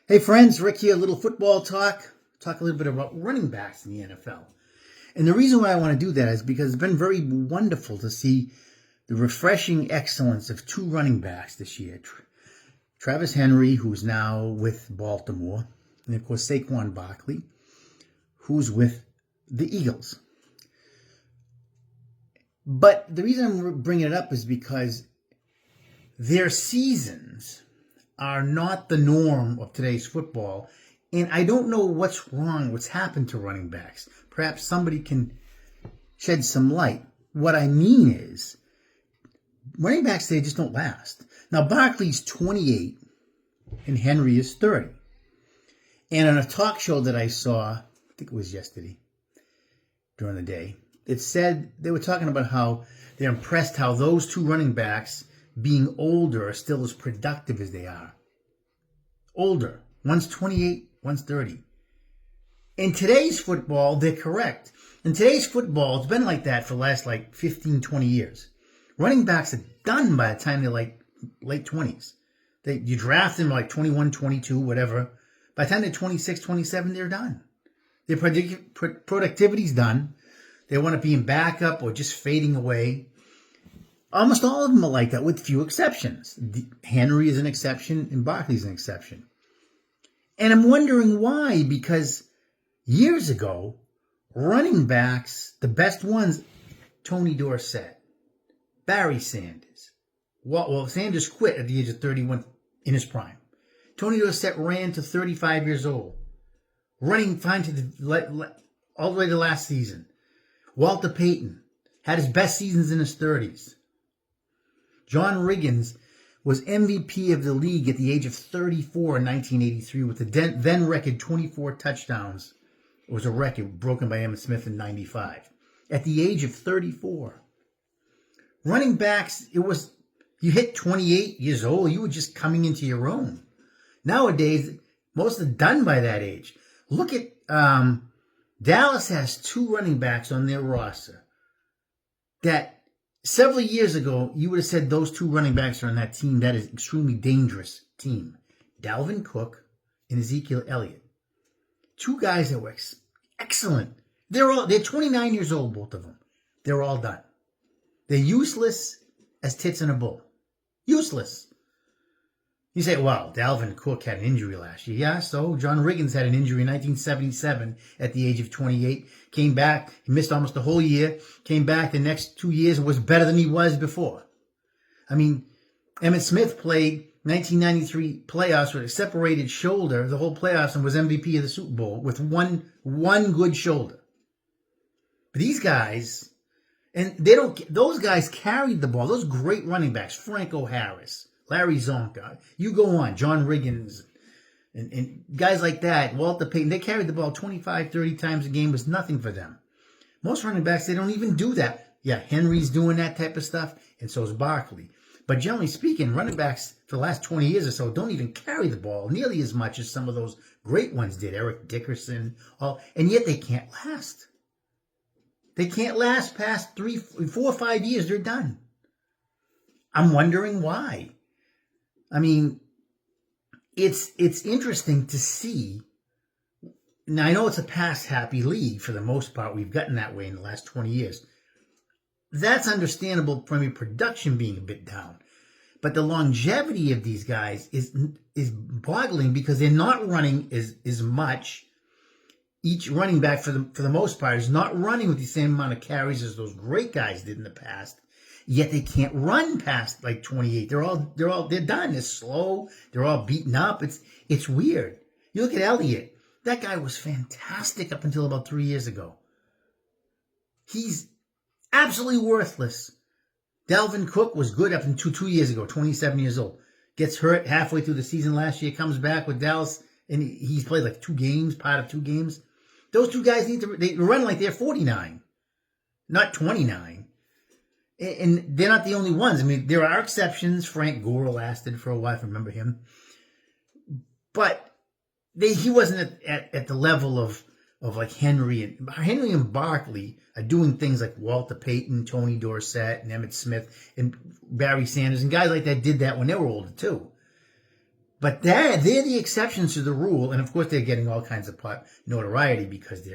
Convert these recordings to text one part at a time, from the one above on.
Hey friends, Rick here, a little football talk. Talk a little bit about running backs in the NFL. And the reason why I want to do that is because it's been very wonderful to see the refreshing excellence of two running backs this year. Travis Henry, who's now with Baltimore, and of course Saquon Barkley, who's with the Eagles. But the reason I'm bringing it up is because their seasons are not the norm of today's football. And I don't know what's wrong, what's happened to running backs. Perhaps somebody can shed some light. What I mean is, running backs, they just don't last. Now, Barkley's 28 and Henry is 30. And on a talk show that I saw, I think it was yesterday, during the day, it said they were talking about how they're impressed how those two running backs, being older, are still as productive as they are. Older. One's 28, one's 30. In today's football, they're correct. In today's football, it's been like that for the last 15, 20 years. Running backs are done by the time they're late 20s. You draft them 21, 22, whatever. By the time they're 26, 27, they're done. Their productivity's done. They want to be in backup or just fading away. Almost all of them are like that, with few exceptions. Henry is an exception, and Barkley's an exception. And I'm wondering why, because years ago, running backs, the best ones, Tony Dorsett, Barry Sanders. Well, Sanders quit at the age of 31 in his prime. Tony Dorsett ran to 35 years old, running fine all the way to last season. Walter Payton had his best seasons in his 30s. John Riggins was MVP of the league at the age of 34 in 1983 with the then record 24 touchdowns. It was a record broken by Emmitt Smith in 95. At the age of 34. Running backs, you hit 28 years old, you were just coming into your own. Nowadays, most are done by that age. Look at Dallas has two running backs on their roster that several years ago, you would have said those two running backs are on that team. That is an extremely dangerous team. Dalvin Cook and Ezekiel Elliott. Two guys that were excellent. They're 29 years old, both of them. They're all done. They're useless as tits in a bowl. Useless. You say, well, Dalvin Cook had an injury last year. Yeah, so John Riggins had an injury in 1977 at the age of 28. Came back. He missed almost the whole year. Came back the next 2 years and was better than he was before. I mean, Emmitt Smith played 1993 playoffs with a separated shoulder, the whole playoffs, and was MVP of the Super Bowl with one good shoulder. But these guys, and those guys carried the ball. Those great running backs, Franco Harris, Larry Zonka, you go on, John Riggins, and guys like that, Walter Payton, they carried the ball 25, 30 times a game. Was nothing for them. Most running backs, they don't even do that. Yeah, Henry's doing that type of stuff, and so is Barkley. But generally speaking, running backs for the last 20 years or so don't even carry the ball nearly as much as some of those great ones did, Eric Dickerson, and yet they can't last. They can't last past 3, 4, 5 years. They're done. I'm wondering why. I mean, it's interesting to see. Now, I know it's a pass-happy league for the most part. We've gotten that way in the last 20 years. That's understandable from a production being a bit down. But the longevity of these guys is boggling because they're not running as much. Each running back, for the most part, is not running with the same amount of carries as those great guys did in the past. Yet they can't run past 28. They're done. They're slow. They're all beaten up. It's weird. You look at Elliott. That guy was fantastic up until about 3 years ago. He's absolutely worthless. Dalvin Cook was good up until 2 years ago, 27 years old. Gets hurt halfway through the season last year, comes back with Dallas, and he's played 2 games, part of 2 games. Those two guys they run like they're 49, not 29. And they're not the only ones. I mean, there are exceptions. Frank Gore lasted for a while, if I remember him. But he wasn't at the level of Henry and Barkley are doing things like Walter Payton, Tony Dorsett, and Emmitt Smith, and Barry Sanders, and guys like that did that when they were older too. But they're the exceptions to the rule, and of course they're getting all kinds of notoriety because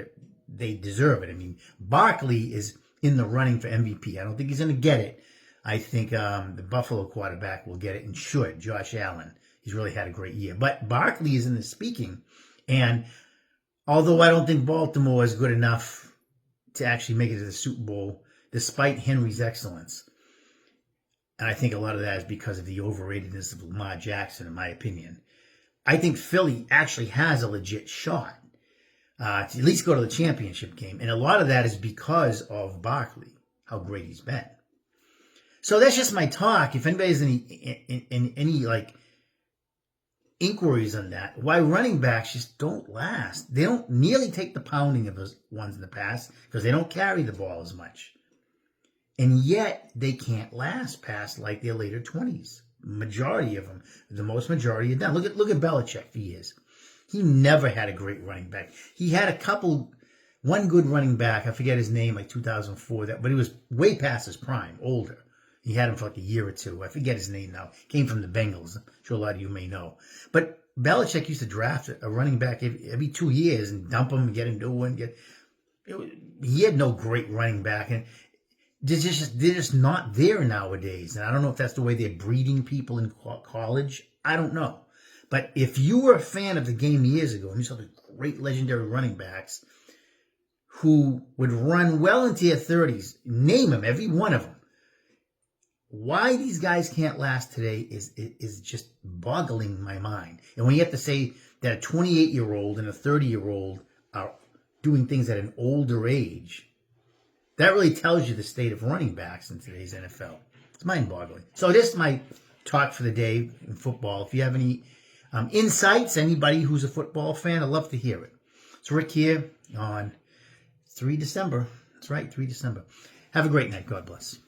they deserve it. I mean, Barkley is in the running for MVP. I don't think he's going to get it. I think the Buffalo quarterback will get it and should, Josh Allen. He's really had a great year. But Barkley is in the speaking, and although I don't think Baltimore is good enough to actually make it to the Super Bowl, despite Henry's excellence, and I think a lot of that is because of the overratedness of Lamar Jackson, in my opinion, I think Philly actually has a legit shot to at least go to the championship game. And a lot of that is because of Barkley, how great he's been. So that's just my talk. If anybody has any like inquiries on that, why running backs just don't last. They don't nearly take the pounding of those ones in the past because they don't carry the ball as much. And yet they can't last past like their later 20s. Majority of them, the most majority are done. Look at Belichick for years. He never had a great running back. He had one good running back, I forget his name, like 2004, but he was way past his prime, older. He had him for like a year or two. I forget his name now. Came from the Bengals. I'm sure a lot of you may know. But Belichick used to draft a running back every 2 years and dump him and get a new one. He had no great running back. And they're just not there nowadays. And I don't know if that's the way they're breeding people in college. I don't know. But if you were a fan of the game years ago and you saw the great legendary running backs who would run well into their 30s, name them, every one of them. Why these guys can't last today is just boggling my mind. And when you have to say that a 28-year-old and a 30-year-old are doing things at an older age, that really tells you the state of running backs in today's NFL. It's mind-boggling. So this is my talk for the day in football. If you have any insights, anybody who's a football fan, I'd love to hear it. It's Rick here on 3 December. That's right, 3 December. Have a great night. God bless.